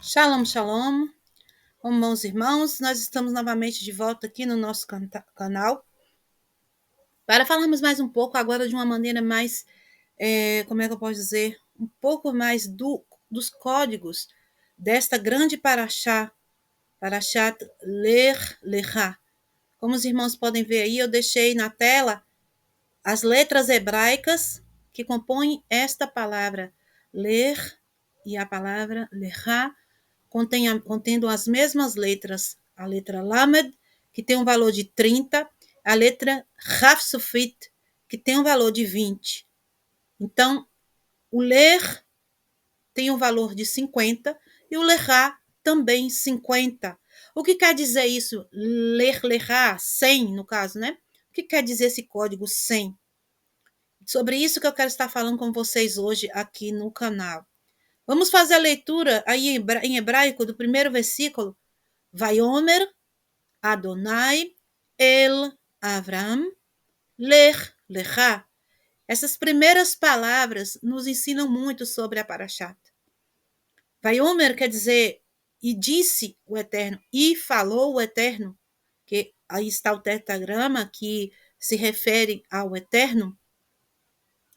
Shalom, shalom, como bons irmãos, nós estamos novamente de volta aqui no nosso canal para falarmos mais um pouco agora de uma maneira mais, como é que eu posso dizer, um pouco mais dos códigos desta grande Parashat Ler Lechá. Como os irmãos podem ver aí, eu deixei na tela as letras hebraicas que compõem esta palavra ler e a palavra lechá, contendo as mesmas letras, a letra Lamed, que tem um valor de 30, a letra Raf Sufit, que tem um valor de 20. Então, o Ler tem um valor de 50 e o Lechá também 50. O que quer dizer isso? Lechá, 100 no caso, né? O que quer dizer esse código 100? Sobre isso que eu quero estar falando com vocês hoje aqui no canal. Vamos fazer a leitura aí em hebraico do primeiro versículo. Vaiomer Adonai El Avram Lech Lechá. Essas primeiras palavras nos ensinam muito sobre a Parashat. Vaiomer quer dizer, e disse o Eterno, e falou o Eterno, que aí está o tetragrama que se refere ao Eterno.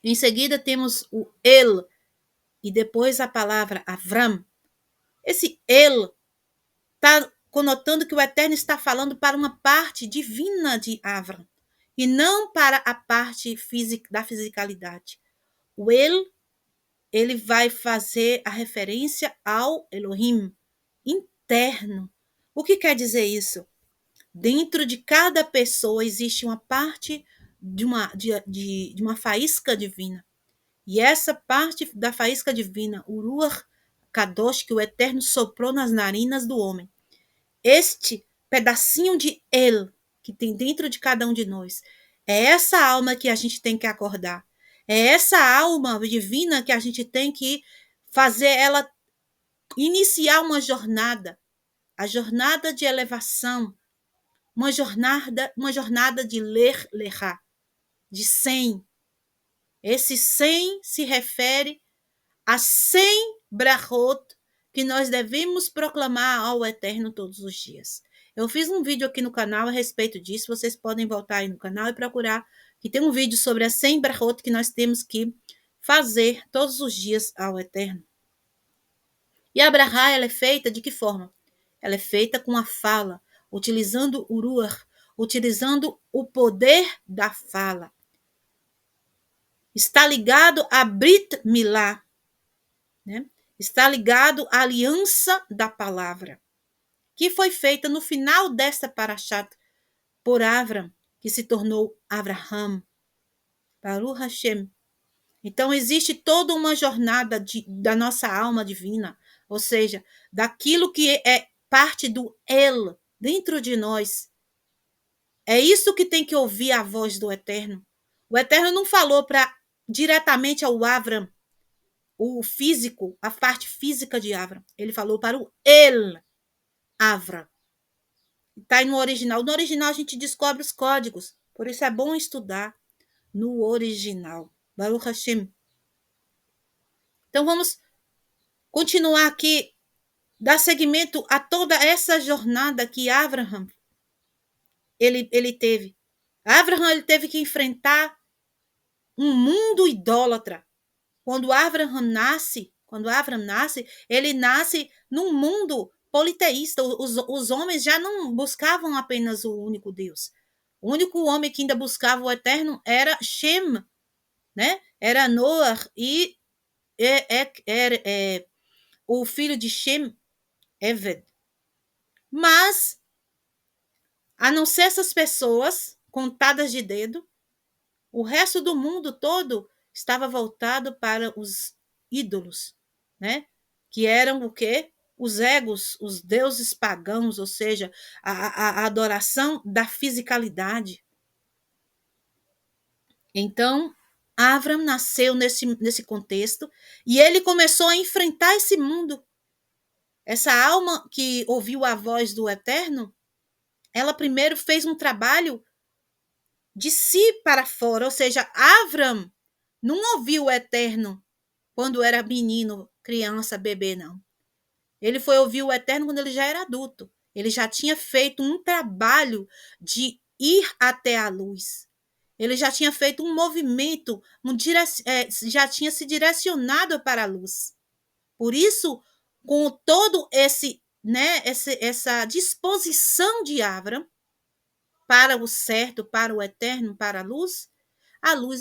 Em seguida temos o El, e depois a palavra Avram. Esse El está conotando que o Eterno está falando para uma parte divina de Avram, e não para a parte da fisicalidade. O ele vai fazer a referência ao Elohim interno. O que quer dizer isso? Dentro de cada pessoa existe uma parte de uma faísca divina. E essa parte da faísca divina, o Ruach Kadosh, que o Eterno soprou nas narinas do homem, este pedacinho de El que tem dentro de cada um de nós, é essa alma que a gente tem que acordar. É essa alma divina que a gente tem que fazer ela iniciar uma jornada, a jornada de elevação, uma jornada de ler, lerá, de 100. Esse 100 se refere a 100 brachot que nós devemos proclamar ao Eterno todos os dias. Eu fiz um vídeo aqui no canal a respeito disso, vocês podem voltar aí no canal e procurar, que tem um vídeo sobre as 100 brachot que nós temos que fazer todos os dias ao Eterno. E a brachá, ela é feita de que forma? Ela é feita com a fala, utilizando o ruach, utilizando o poder da fala. Está ligado a Brit Milá, né? Está ligado à aliança da palavra, que foi feita no final desta Parashat por Avram, que se tornou Avraham. Baruch Hashem. Então, existe toda uma jornada da nossa alma divina, ou seja, daquilo que é parte do El dentro de nós. É isso que tem que ouvir a voz do Eterno. O Eterno não falou diretamente ao Avram, o físico, a parte física de Avram. Ele falou para o El Avram. Está aí no original. No original a gente descobre os códigos. Por isso é bom estudar no original. Baruch Hashem. Então vamos continuar aqui, dar seguimento a toda essa jornada que Abraham ele teve. Abraham ele teve que enfrentar um mundo idólatra. Quando Abraham nasce, ele nasce num mundo politeísta. Os homens já não buscavam apenas o único Deus. O único homem que ainda buscava o Eterno era Shem, né? Era Noah e o filho de Shem, Eved. Mas, a não ser essas pessoas contadas de dedo, o resto do mundo todo estava voltado para os ídolos, né? Que eram o quê? Os egos, os deuses pagãos, ou seja, a adoração da fisicalidade. Então, Avram nasceu nesse contexto e ele começou a enfrentar esse mundo. Essa alma que ouviu a voz do Eterno, ela primeiro fez um trabalho de si para fora, ou seja, Avram não ouviu o Eterno quando era menino, criança, bebê, não. Ele foi ouvir o Eterno quando ele já era adulto. Ele já tinha feito um trabalho de ir até a luz. Ele já tinha feito um movimento, já tinha se direcionado para a luz. Por isso, com todo essa disposição de Avram para o certo, para o eterno, para a luz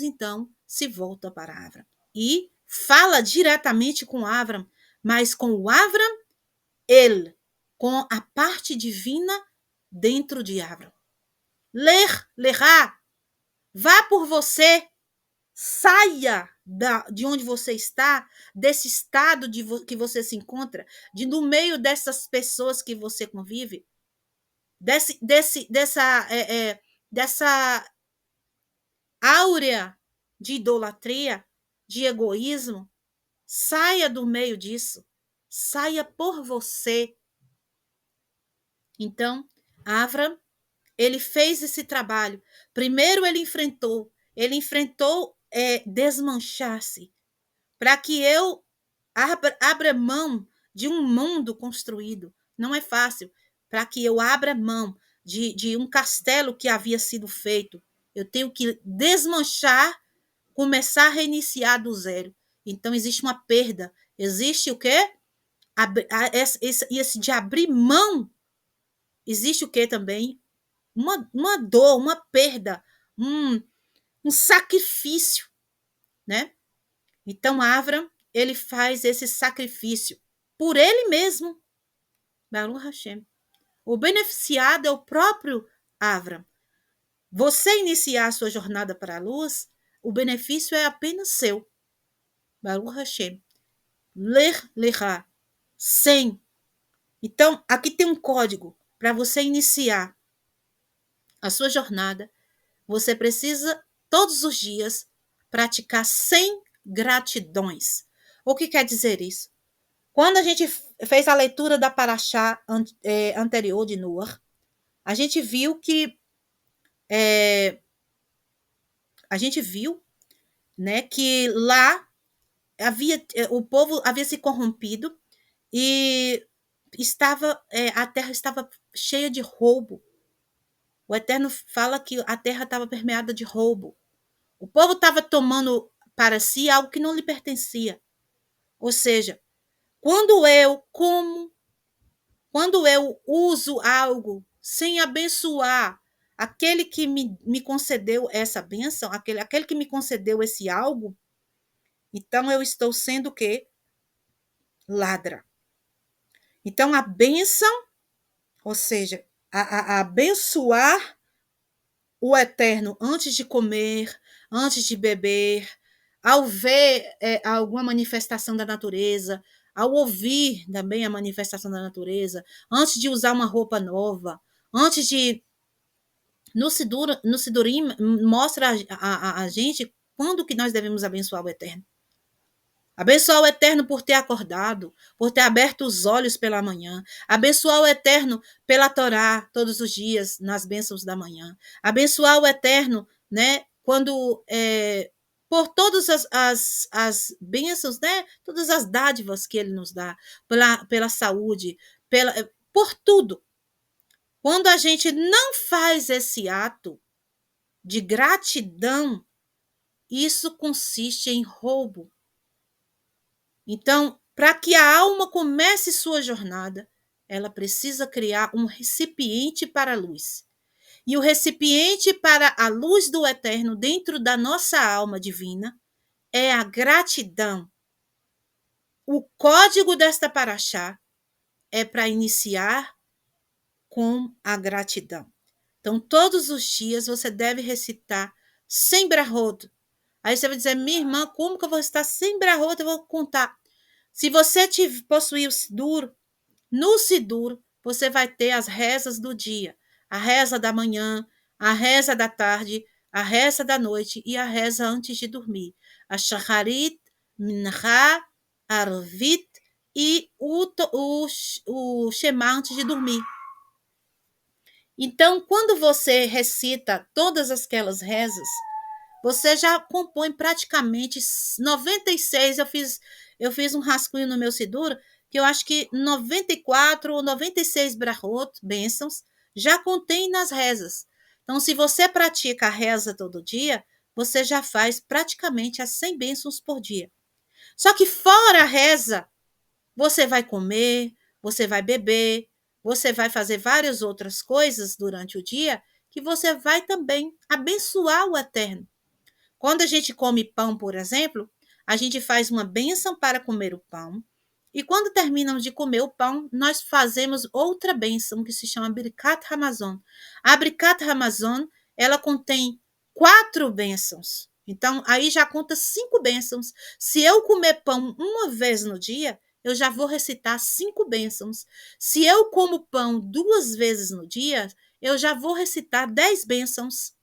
então se volta para Avram e fala diretamente com Avram, mas com o Avram, ele, com a parte divina dentro de Avram. Lerá, vá por você, saia de onde você está, desse estado que você se encontra, no meio dessas pessoas que você convive, dessa áurea de idolatria, de egoísmo. Saia do meio disso. Saia por você. Então, Avram, ele fez esse trabalho. Primeiro ele enfrentou desmanchar-se, para que eu abra mão de um mundo construído. Não é fácil. Para que eu abra mão de um castelo que havia sido feito. Eu tenho que desmanchar, começar a reiniciar do zero. Então, existe uma perda. Existe o quê? Esse de abrir mão. Existe o quê também? Uma dor, uma perda, um sacrifício, né? Então, Avram, ele faz esse sacrifício por ele mesmo. Baruch Hashem. O beneficiado é o próprio Avram. Você iniciar a sua jornada para a luz, o benefício é apenas seu. Baruch Hashem. Lerá. Sem. Então, aqui tem um código para você iniciar a sua jornada. Você precisa, todos os dias, praticar 100 gratidões. O que quer dizer isso? Quando a gente fez a leitura da Parashá anterior de Noah, a gente viu que lá o povo havia se corrompido e a terra estava cheia de roubo. O Eterno fala que a terra estava permeada de roubo. O povo estava tomando para si algo que não lhe pertencia. Ou seja, quando eu uso algo sem abençoar aquele que me concedeu essa bênção, aquele que me concedeu esse algo, então eu estou sendo o quê? Ladra. Então a bênção, ou seja, a abençoar o Eterno antes de comer, antes de beber, ao ver alguma manifestação da natureza, ao ouvir também a manifestação da natureza, antes de usar uma roupa nova, antes de... No Sidurim mostra a gente quando que nós devemos abençoar o Eterno. Abençoar o Eterno por ter acordado, por ter aberto os olhos pela manhã. Abençoar o Eterno pela Torá todos os dias, nas bênçãos da manhã. Abençoar o Eterno, né, quando... por todas as bênçãos, né, todas as dádivas que ele nos dá, pela saúde, por tudo. Quando a gente não faz esse ato de gratidão, isso consiste em roubo. Então, para que a alma comece sua jornada, ela precisa criar um recipiente para a luz. E o recipiente para a luz do Eterno dentro da nossa alma divina é a gratidão. O código desta paraxá é para iniciar com a gratidão. Então, todos os dias você deve recitar 100 brahot. Aí você vai dizer, minha irmã, como que eu vou recitar 100 brahot? Eu vou contar. Se você possuir o Sidur, no Sidur você vai ter as rezas do dia. A reza da manhã, a reza da tarde, a reza da noite e a reza antes de dormir. A Shacharit, Mincha, Arvit e o Shema antes de dormir. Então, quando você recita todas aquelas rezas, você já compõe praticamente 96. Eu fiz um rascunho no meu Sidur que eu acho que 94 ou 96 brachot, bênçãos, já contém nas rezas. Então, se você pratica a reza todo dia, você já faz praticamente as 100 bênçãos por dia. Só que fora a reza, você vai comer, você vai beber, você vai fazer várias outras coisas durante o dia que você vai também abençoar o Eterno. Quando a gente come pão, por exemplo, a gente faz uma bênção para comer o pão. E quando terminamos de comer o pão, nós fazemos outra bênção que se chama Birkat Hamazon. A Birkat Hamazon, ela contém 4 bênçãos. Então, aí já conta 5 bênçãos. Se eu comer pão uma vez no dia, eu já vou recitar 5 bênçãos. Se eu como pão 2 vezes no dia, eu já vou recitar 10 bênçãos.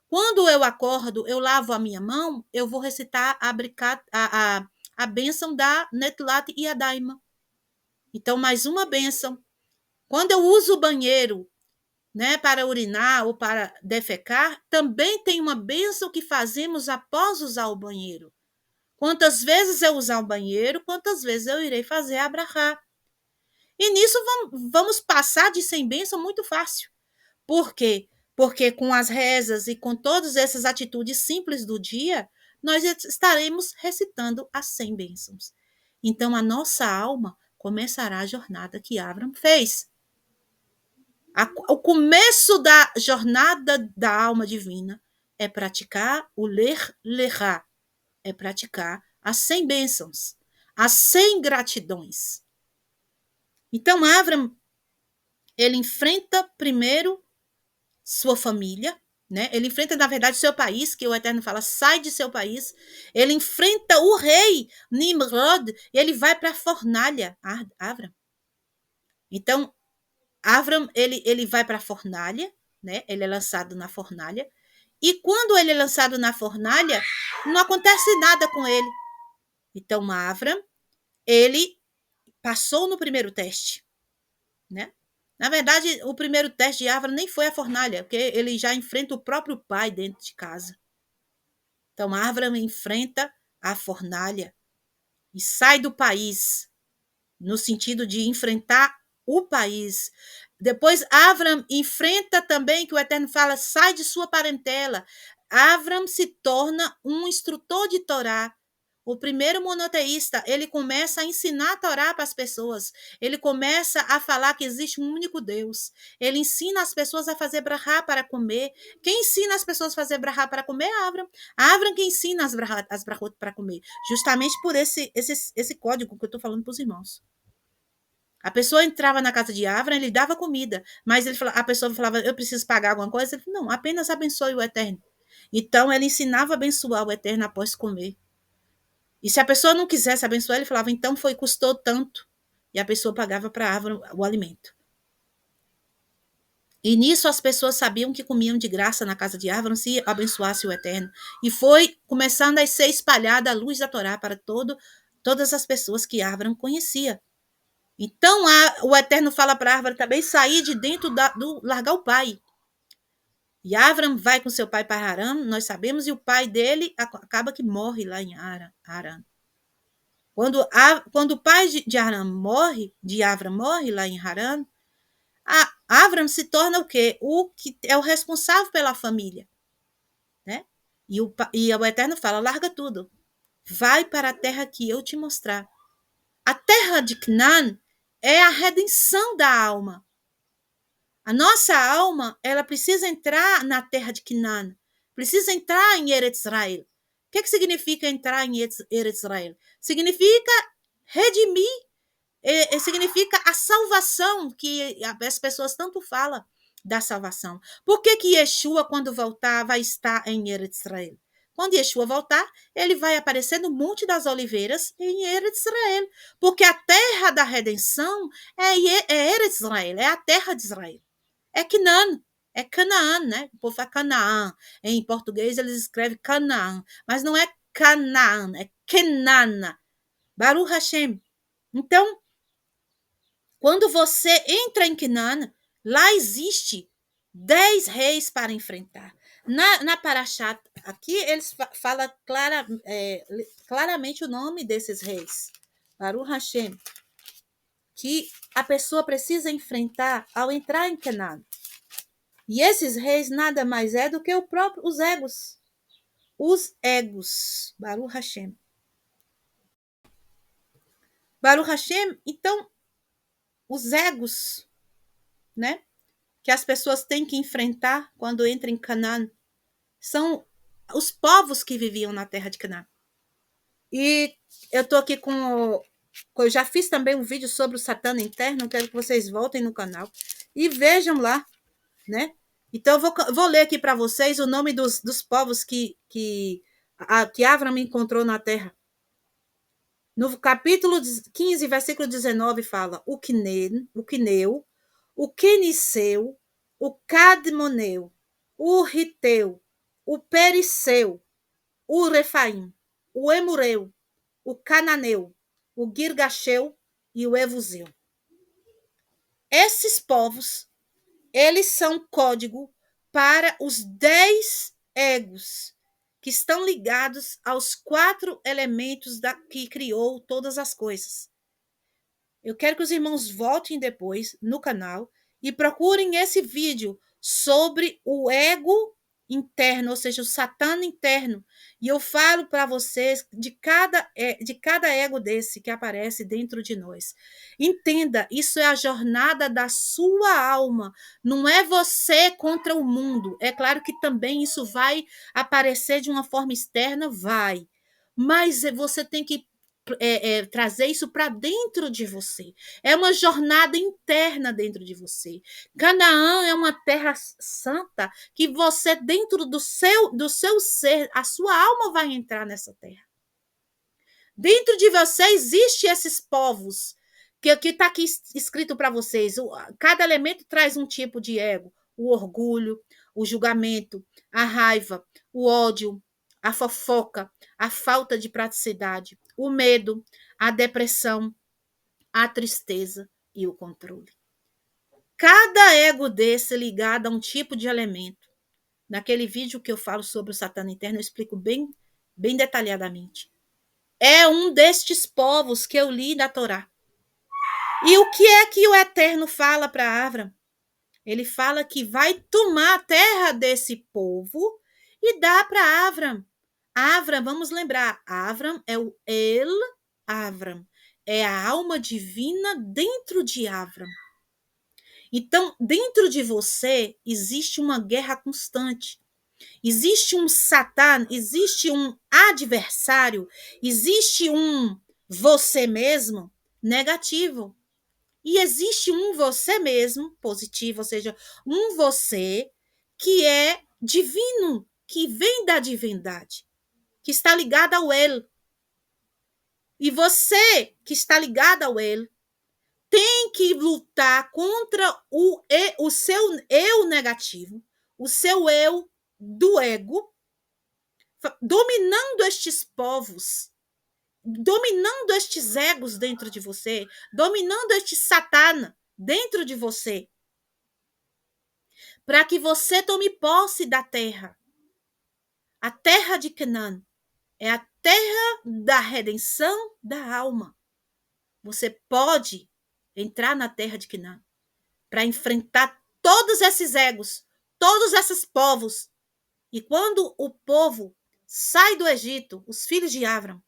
Quando eu acordo, eu lavo a minha mão, eu vou recitar a bênção da Netlat e a Daima. Então, mais uma bênção. Quando eu uso o banheiro, né, para urinar ou para defecar, também tem uma bênção que fazemos após usar o banheiro. Quantas vezes eu usar o banheiro, quantas vezes eu irei fazer a brachá. E nisso vamos passar de 100 bênçãos muito fácil. Por quê? Porque com as rezas e com todas essas atitudes simples do dia, nós estaremos recitando as 100 bênçãos. Então, a nossa alma começará a jornada que Abraão fez. O começo da jornada da alma divina é praticar o ler lerá, é praticar as 100 bênçãos, as 100 gratidões. Então, Abraão, ele enfrenta primeiro sua família, né? Ele enfrenta, na verdade, seu país, que o Eterno fala, sai de seu país. Ele enfrenta o rei Nimrod, e ele vai para a fornalha, Avram. Então, Avram, ele vai para a fornalha, né? Ele é lançado na fornalha. E quando ele é lançado na fornalha, não acontece nada com ele. Então, Avram, ele passou no primeiro teste, né? Na verdade, o primeiro teste de Avram nem foi a fornalha, porque ele já enfrenta o próprio pai dentro de casa. Então, Avram enfrenta a fornalha e sai do país, no sentido de enfrentar o país. Depois, Avram enfrenta também, que o Eterno fala, sai de sua parentela. Avram se torna um instrutor de Torá. O primeiro monoteísta, ele começa a ensinar a Torá para as pessoas. Ele começa a falar que existe um único Deus. Ele ensina as pessoas a fazer brahá para comer. Quem ensina as pessoas a fazer brahá para comer é Avram. Avram que ensina as brahot para comer. Justamente por esse código que eu estou falando para os irmãos. A pessoa entrava na casa de Avram, ele dava comida, mas a pessoa falava, eu preciso pagar alguma coisa? Ele falou, não, apenas abençoe o Eterno. Então, ele ensinava a abençoar o Eterno após comer. E se a pessoa não quisesse abençoar, ele falava, então custou tanto. E a pessoa pagava para Avram o alimento. E nisso as pessoas sabiam que comiam de graça na casa de Avram se abençoasse o Eterno. E foi começando a ser espalhada a luz da Torá para todas as pessoas que Avram conhecia. Então, o Eterno fala para Avram também sair de dentro largar o pai. E Avram vai com seu pai para Harã, nós sabemos, e o pai dele acaba que morre lá em Harã. Quando o pai de Harã morre, de Avram morre lá em Harã, Avram se torna o quê? O que é o responsável pela família. Né? E o Eterno fala, larga tudo. Vai para a terra que eu te mostrar. A terra de Canaã é a redenção da alma. A nossa alma, ela precisa entrar na terra de Canaã, precisa entrar em Eretz Israel. O que significa entrar em Eretz Israel? Significa redimir, significa a salvação, que as pessoas tanto falam da salvação. Por que Yeshua, quando voltar, vai estar em Eretz Israel? Quando Yeshua voltar, ele vai aparecer no Monte das Oliveiras em Eretz Israel, porque a terra da redenção é Eretz Israel, é a terra de Israel. É Canaã, né? O povo fala Canaã. Em português eles escrevem Canaã, mas não é Canaã, é Kenana. Baruch Hashem. Então, quando você entra em Canaã, lá existe 10 reis para enfrentar. Na Parashat, aqui eles falam claramente o nome desses reis. Baruch Hashem. que a pessoa precisa enfrentar ao entrar em Canaã. E esses reis nada mais é do que os egos. Os egos. Baruch Hashem. Baruch Hashem, então, os egos, né, que as pessoas têm que enfrentar quando entram em Canaã, são os povos que viviam na terra de Canaã. E eu estou aqui eu já fiz também um vídeo sobre o Satã interno, quero que vocês voltem no canal e vejam lá, né? Então, eu vou ler aqui para vocês o nome dos povos que Avram encontrou na terra. No capítulo 15, versículo 19, fala o Quineu, o Queniceu, o Cadmoneu, o Riteu, o Perisseu, o Refaim, o Emureu, o Cananeu, o Girgacheu e o Evuseu. Esses povos, eles são código para os 10 egos que estão ligados aos 4 elementos que criou todas as coisas. Eu quero que os irmãos voltem depois no canal e procurem esse vídeo sobre o ego interno, ou seja, o Satã interno. E eu falo para vocês de cada ego desse que aparece dentro de nós. Entenda, isso é a jornada da sua alma. Não é você contra o mundo. É claro que também isso vai aparecer de uma forma externa, vai. Mas você tem que trazer isso para dentro de você. É uma jornada interna dentro de você. Canaã é uma terra santa que você, dentro do seu ser, a sua alma vai entrar nessa terra. Dentro de você existe esses povos que está aqui escrito para vocês. Cada elemento traz um tipo de ego. O orgulho, o julgamento, a raiva, o ódio, a fofoca, a falta de praticidade, o medo, a depressão, a tristeza e o controle. Cada ego desse ligado a um tipo de elemento. Naquele vídeo que eu falo sobre o Satã interno, eu explico bem detalhadamente. É um destes povos que eu li da Torá. E o que é que o Eterno fala para Avram? Ele fala que vai tomar a terra desse povo e dá para Avram. Avram, vamos lembrar, Avram é o El Avram. É a alma divina dentro de Avram. Então, dentro de você existe uma guerra constante. Existe um Satã, existe um adversário, existe um você mesmo negativo. E existe um você mesmo positivo, ou seja, um você que é divino, que vem da divindade, que está ligado ao El. E você que está ligado ao El tem que lutar contra o seu eu negativo, o seu eu do ego, dominando estes povos, dominando estes egos dentro de você, dominando este Satã dentro de você, para que você tome posse da terra. A terra de Canaã é a terra da redenção da alma. Você pode entrar na terra de Canaã para enfrentar todos esses egos, todos esses povos. E quando o povo sai do Egito, os filhos de Avram,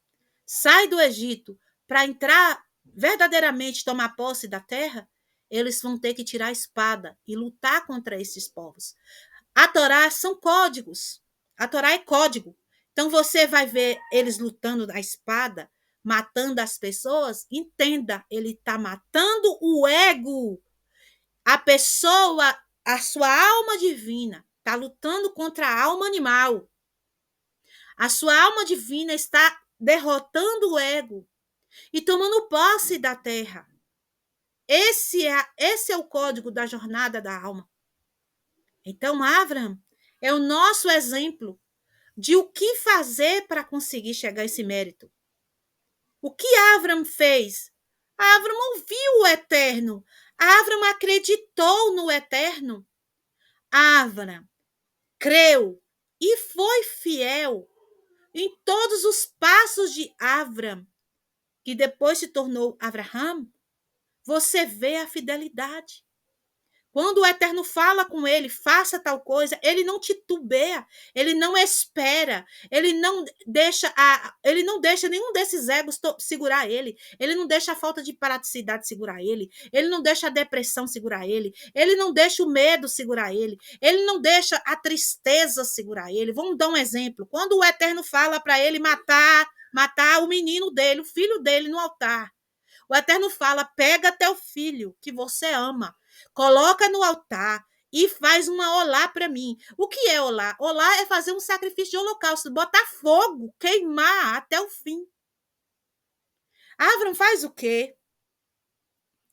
sai do Egito para entrar verdadeiramente, tomar posse da terra, eles vão ter que tirar a espada e lutar contra esses povos. A Torá são códigos. A Torá é código. Então você vai ver eles lutando na espada, matando as pessoas. Entenda, ele está matando o ego. A pessoa, a sua alma divina, está lutando contra a alma animal. A sua alma divina está derrotando o ego e tomando posse da terra. Esse é o código da jornada da alma. Então, Avram é o nosso exemplo de o que fazer para conseguir chegar a esse mérito. O que Avram fez? Avram ouviu o Eterno. Avram acreditou no Eterno. Avram creu e foi fiel em todos os passos de Avram, que depois se tornou Abraham. você vê a fidelidade. Quando o Eterno fala com ele, faça tal coisa, ele não titubeia, ele não espera, ele não deixa nenhum desses egos segurar ele não deixa a falta de praticidade segurar ele não deixa a depressão segurar ele não deixa o medo segurar ele não deixa a tristeza segurar ele. Vamos dar um exemplo. Quando o Eterno fala para ele matar o menino dele, o filho dele no altar, o Eterno fala: pega teu filho que você ama, coloca no altar e faz uma olá para mim. O que é olá? Olá é fazer um sacrifício de holocausto, botar fogo, queimar até o fim. Avram faz o quê?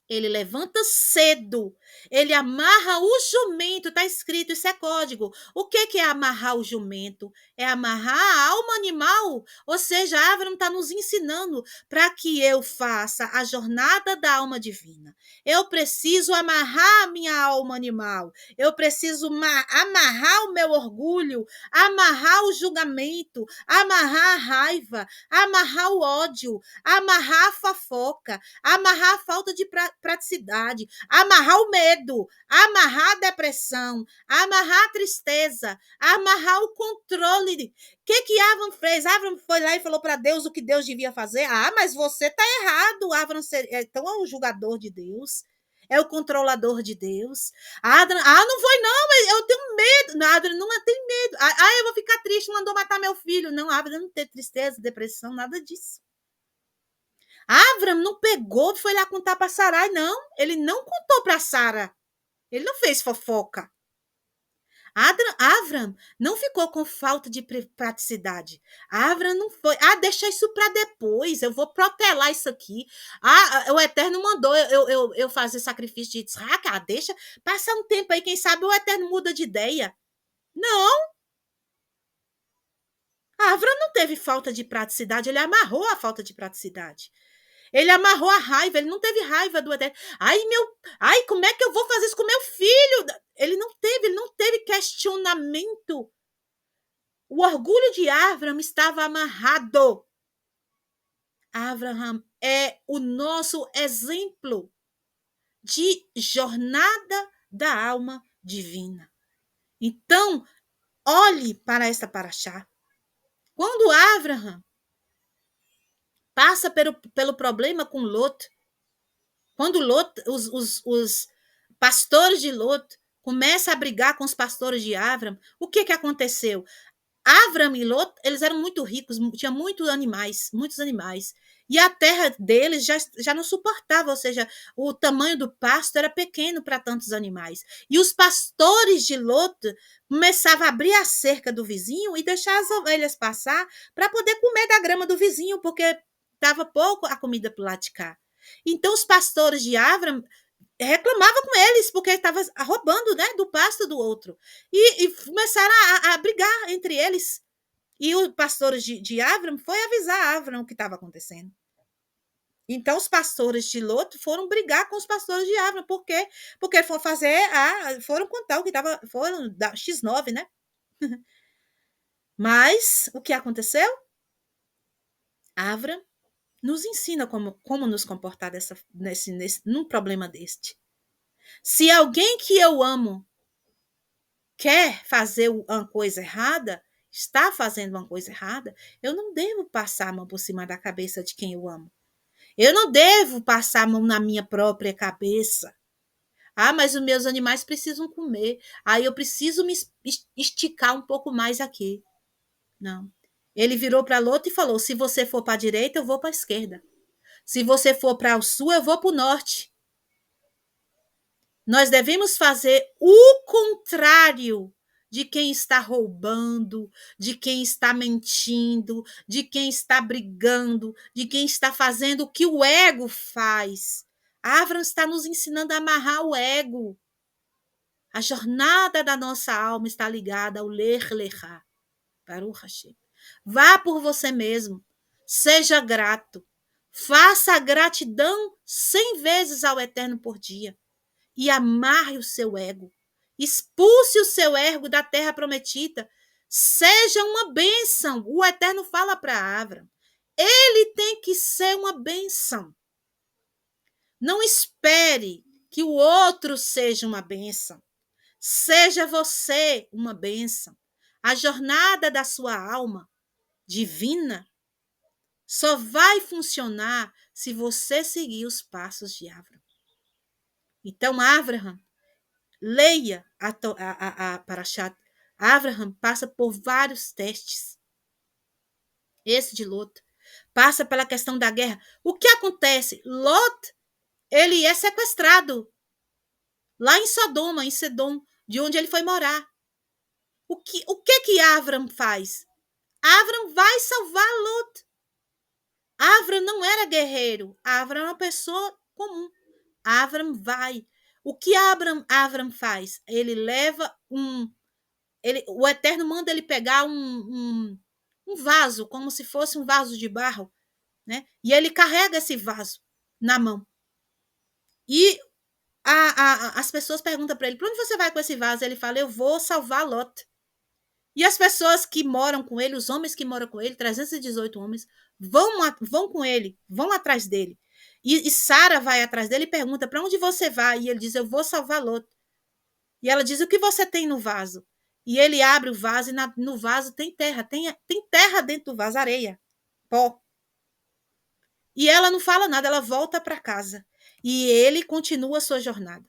Ele levanta cedo, ele amarra o jumento, está escrito, isso é código. O que é amarrar o jumento? É amarrar a alma animal, ou seja, Avram está nos ensinando para que eu faça a jornada da alma divina. Eu preciso amarrar a minha alma animal, eu preciso amarrar o meu orgulho, amarrar o julgamento, amarrar a raiva, amarrar o ódio, amarrar a fofoca, amarrar a falta de praticidade, amarrar o medo, amarrar a depressão, amarrar a tristeza, amarrar o controle. O que Avram fez? Avram foi lá e falou para Deus o que Deus devia fazer. Mas você está errado. Avram então é o julgador de Deus. É o controlador de Deus. Não foi não, eu tenho medo. Adran não tem medo. Eu vou ficar triste, mandou matar meu filho. Não, Avram não tem tristeza, depressão, nada disso. Avram não pegou e foi lá contar para Sarai, não. Ele não contou para Sara. Ele não fez fofoca. Avram não ficou com falta de praticidade. Avram não foi. Deixa isso para depois. Eu vou protelar isso aqui. O Eterno mandou eu fazer sacrifício de Isaac. Deixa. Passa um tempo aí, quem sabe o Eterno muda de ideia. Não. Avram não teve falta de praticidade. Ele amarrou a falta de praticidade. Ele amarrou a raiva, ele não teve raiva do Eterno. Como é que eu vou fazer isso com meu filho? Ele não teve questionamento. O orgulho de Avram estava amarrado. Abraham é o nosso exemplo de jornada da alma divina. Então, olhe para esta paraxá. Quando Abraham passa pelo problema com Lot, quando Lot, os pastores de Lot começam a brigar com os pastores de Avram, o que aconteceu? Avram e Lot, eles eram muito ricos, tinham muitos animais. E a terra deles já não suportava, ou seja, o tamanho do pasto era pequeno para tantos animais. E os pastores de Lot começavam a abrir a cerca do vizinho e deixar as ovelhas passar para poder comer da grama do vizinho, porque estava pouco a comida para o lado de cá. Então, os pastores de Avram reclamavam com eles, porque estavam roubando, né, do pasto do outro. E começaram a brigar entre eles. E os pastores de Avram foi avisar Avram o que estava acontecendo. Então, os pastores de Lot foram brigar com os pastores de Avram. Por quê? Porque foram contar o que estava. Foram da X9, né? Mas o que aconteceu? Avram nos ensina como nos comportar num problema deste. Se alguém que eu amo quer fazer uma coisa errada, está fazendo uma coisa errada, eu não devo passar a mão por cima da cabeça de quem eu amo. Eu não devo passar a mão na minha própria cabeça. Mas os meus animais precisam comer. Eu preciso me esticar um pouco mais aqui. Não. Ele virou para Lot e falou: se você for para a direita, eu vou para a esquerda. Se você for para o sul, eu vou para o norte. Nós devemos fazer o contrário de quem está roubando, de quem está mentindo, de quem está brigando, de quem está fazendo o que o ego faz. Avram está nos ensinando a amarrar o ego. A jornada da nossa alma está ligada ao ler lechá. Baruch Hashem. Vá por você mesmo. Seja grato. Faça a gratidão 100 vezes ao Eterno por dia. E amarre o seu ego. Expulse o seu ego da terra prometida. Seja uma bênção. O Eterno fala para Avram. Ele tem que ser uma bênção. Não espere que o outro seja uma bênção. Seja você uma bênção. A jornada da sua alma divina só vai funcionar se você seguir os passos de Abraham. Então, Abraham, leia a Parashat. Abraham passa por vários testes. Esse de Lot passa pela questão da guerra. O que acontece? Lot, ele é sequestrado lá em Sodoma, em Sedom, de onde ele foi morar. O que Abraham faz? Abraham vai salvar Lot. Abraham não era guerreiro. Abraham é uma pessoa comum. Abraham vai. O que Abraham faz? Ele leva o Eterno manda ele pegar um vaso, como se fosse um vaso de barro, né? E ele carrega esse vaso na mão. E as pessoas perguntam para ele, para onde você vai com esse vaso? Ele fala, eu vou salvar Lot. E as pessoas que moram com ele, os homens que moram com ele, 318 homens, vão com ele, vão atrás dele. E Sara vai atrás dele e pergunta, para onde você vai? E ele diz, eu vou salvar Lot. E ela diz, o que você tem no vaso? E ele abre o vaso e no vaso tem terra. Tem terra dentro do vaso, areia, pó. E ela não fala nada, ela volta para casa. E ele continua a sua jornada.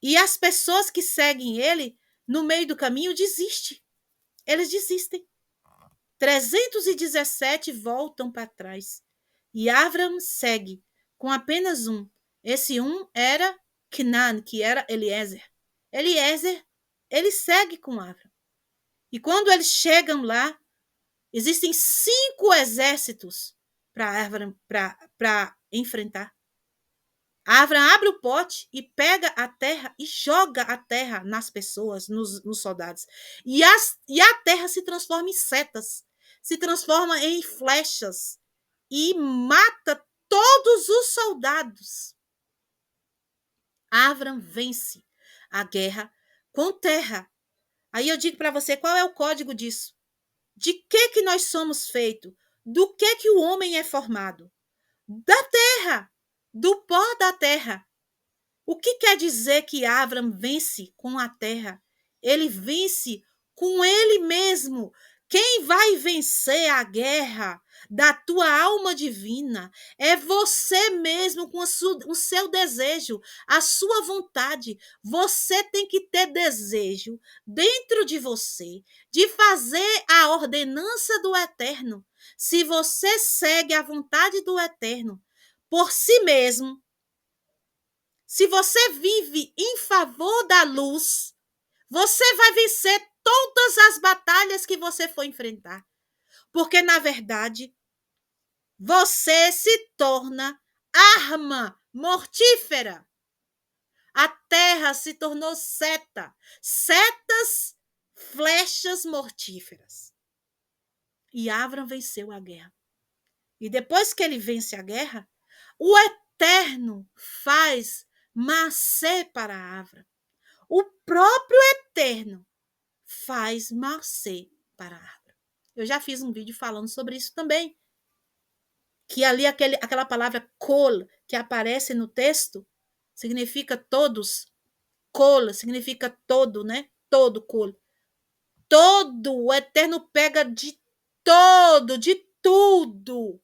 E as pessoas que seguem ele, no meio do caminho, desistem. Eles desistem. 317 voltam para trás. E Abraham segue com apenas um. Esse um era Canaan, que era Eliezer. Eliezer, ele segue com Abraham. E quando eles chegam lá, existem 5 exércitos para enfrentar. Abraham abre o pote e pega a terra e joga a terra nas pessoas, nos soldados. E a terra se transforma em setas, se transforma em flechas e mata todos os soldados. Abraham vence a guerra com terra. Aí eu digo para você, qual é o código disso? De que nós somos feitos? Do que o homem é formado? Da terra, do pó da terra. O que quer dizer que Abraham vence com a terra? Ele vence com ele mesmo. Quem vai vencer a guerra da tua alma divina é você mesmo com o seu desejo, a sua vontade. Você tem que ter desejo dentro de você de fazer a ordenança do Eterno. Se você segue a vontade do Eterno por si mesmo, se você vive em favor da luz, você vai vencer todas as batalhas que você for enfrentar. Porque, na verdade, você se torna arma mortífera. A terra se tornou seta. Setas, flechas mortíferas. E Abraham venceu a guerra. E depois que ele vence a guerra, o Eterno faz Macé para Abraham. O próprio Eterno faz Macé para Abraham. Eu já fiz um vídeo falando sobre isso também. Que ali aquela palavra kol que aparece no texto significa todos. Kol significa todo, né? Todo kol. Todo, o Eterno pega de tudo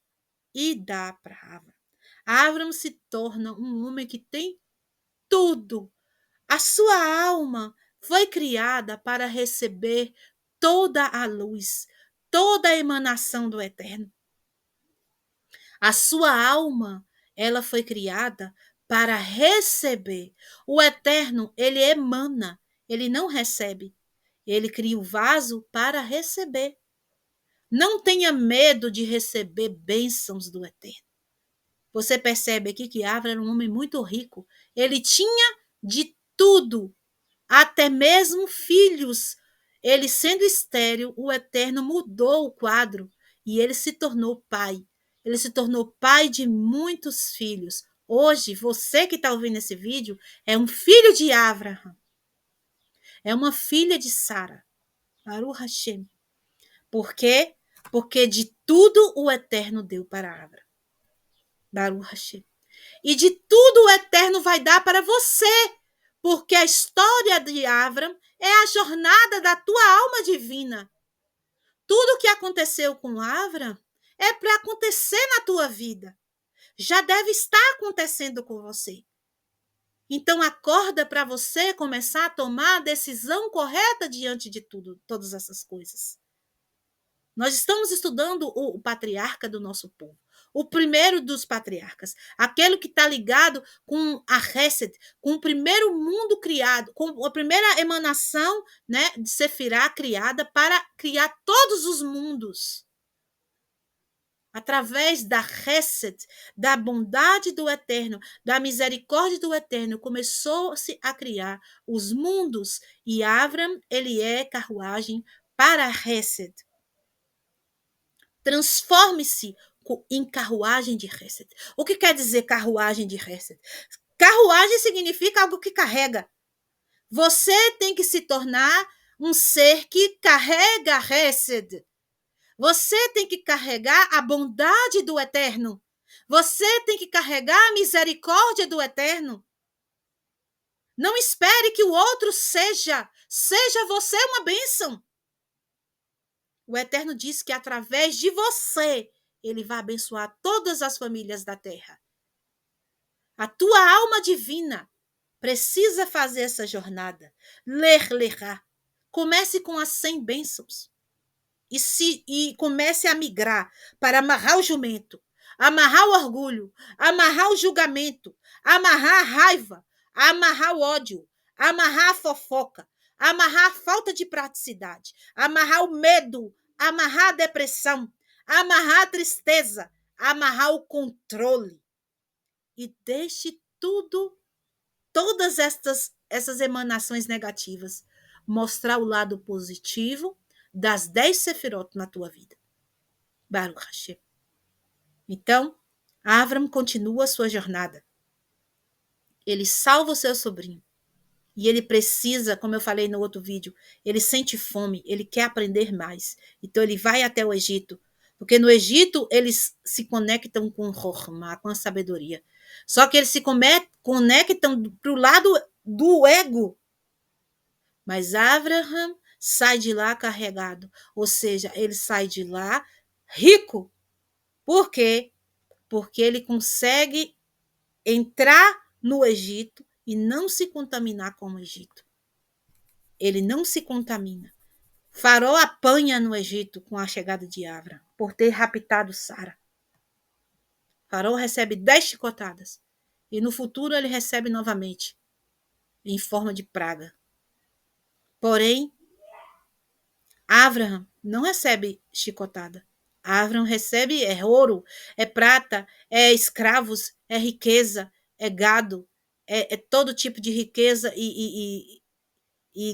e dá para Abraham. Abraham se torna um homem que tem tudo. A sua alma foi criada para receber toda a luz, toda a emanação do Eterno. A sua alma, ela foi criada para receber. O Eterno, ele emana, ele não recebe. Ele cria o vaso para receber. Não tenha medo de receber bênçãos do Eterno. Você percebe aqui que Abraham era um homem muito rico. Ele tinha de tudo, até mesmo filhos. Ele sendo estéril, o Eterno mudou o quadro e ele se tornou pai. Ele se tornou pai de muitos filhos. Hoje, você que está ouvindo esse vídeo é um filho de Abraham. É uma filha de Sara. Baruch Hashem. Por quê? Porque de tudo o Eterno deu para Abraham. Baruch Hashem. E de tudo o Eterno vai dar para você, porque a história de Avram é a jornada da tua alma divina. Tudo o que aconteceu com Avram é para acontecer na tua vida. Já deve estar acontecendo com você. Então acorda para você começar a tomar a decisão correta diante de tudo, todas essas coisas. Nós estamos estudando o patriarca do nosso povo, o primeiro dos patriarcas, aquele que está ligado com a Hesed, com o primeiro mundo criado, com a primeira emanação, né, de Sefirá criada para criar todos os mundos. Através da Hesed, da bondade do Eterno, da misericórdia do Eterno, começou-se a criar os mundos, e Avram, ele é carruagem para Hesed. Transforme-se em carruagem de Hesed. O que quer dizer carruagem de Hesed? Carruagem significa algo que carrega. Você tem que se tornar um ser que carrega Hesed. Você tem que carregar a bondade do Eterno. Você tem que carregar a misericórdia do Eterno. Não espere que o outro seja você uma bênção. O Eterno diz que através de você, ele vai abençoar todas as famílias da terra. A tua alma divina precisa fazer essa jornada. Lerá. Comece com as 100 bênçãos. E comece a migrar para amarrar o jumento, amarrar o orgulho, amarrar o julgamento, amarrar a raiva, amarrar o ódio, amarrar a fofoca, amarrar a falta de praticidade, amarrar o medo, amarrar a depressão, amarrar a tristeza, amarrar o controle. E deixe todas essas emanações negativas, mostrar o lado positivo das 10 sefirot na tua vida. Baruch Hashem. Então, Avram continua a sua jornada. Ele salva o seu sobrinho. E ele precisa, como eu falei no outro vídeo, ele sente fome, ele quer aprender mais. Então ele vai até o Egito, porque no Egito eles se conectam com o Chokhmah, com a sabedoria. Só que eles se conectam para o lado do ego. Mas Abraham sai de lá carregado, ou seja, ele sai de lá rico. Por quê? Porque ele consegue entrar no Egito e não se contaminar com o Egito. Ele não se contamina. Faraó apanha no Egito com a chegada de Avram, por ter raptado Sara. Faraó recebe 10 chicotadas. E no futuro ele recebe novamente, em forma de praga. Porém, Abraham não recebe chicotada. Abraham recebe ouro, é prata, é escravos, é riqueza, é gado, é todo tipo de riqueza e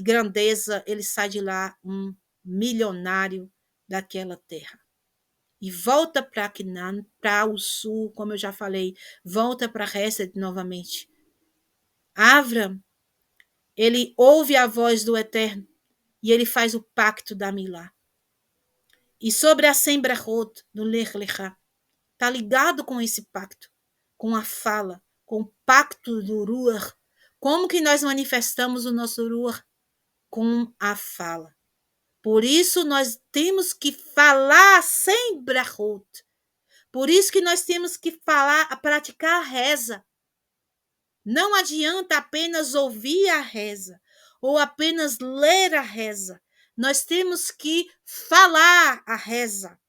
grandeza. Ele sai de lá um milionário daquela terra. E volta para Canaan, para o sul, como eu já falei, volta para Hesed novamente. Abraham, ele ouve a voz do Eterno e ele faz o pacto da Milá. E sobre a Sembrachot, do Lech Lechá, está ligado com esse pacto, com a fala, com o pacto do Ruach. Como que nós manifestamos o nosso Ruach? Com a fala. Por isso nós temos que falar sem brachot. Por isso que nós temos que praticar a reza. Não adianta apenas ouvir a reza ou apenas ler a reza. Nós temos que falar a reza.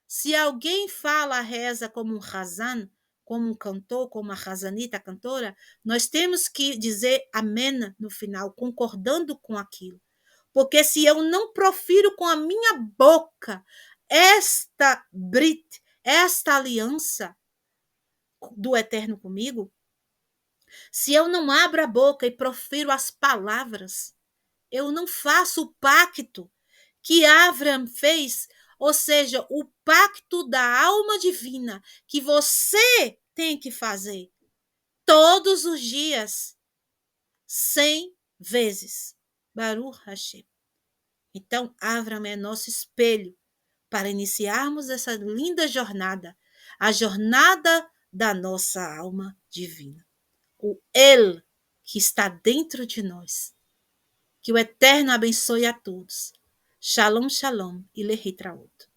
Se alguém fala a reza como um Hazan, como um cantor, como a Hazanita, a cantora, nós temos que dizer amém no final, concordando com aquilo. Porque se eu não profiro com a minha boca esta brit, esta aliança do Eterno comigo, se eu não abro a boca e profiro as palavras, eu não faço o pacto que Avram fez, ou seja, o pacto da alma divina que você tem que fazer todos os dias, 100 vezes. Baruch Hashem. Então, Avram é nosso espelho para iniciarmos essa linda jornada, a jornada da nossa alma divina. O El que está dentro de nós. Que o Eterno abençoe a todos. Shalom, shalom e lehitraot.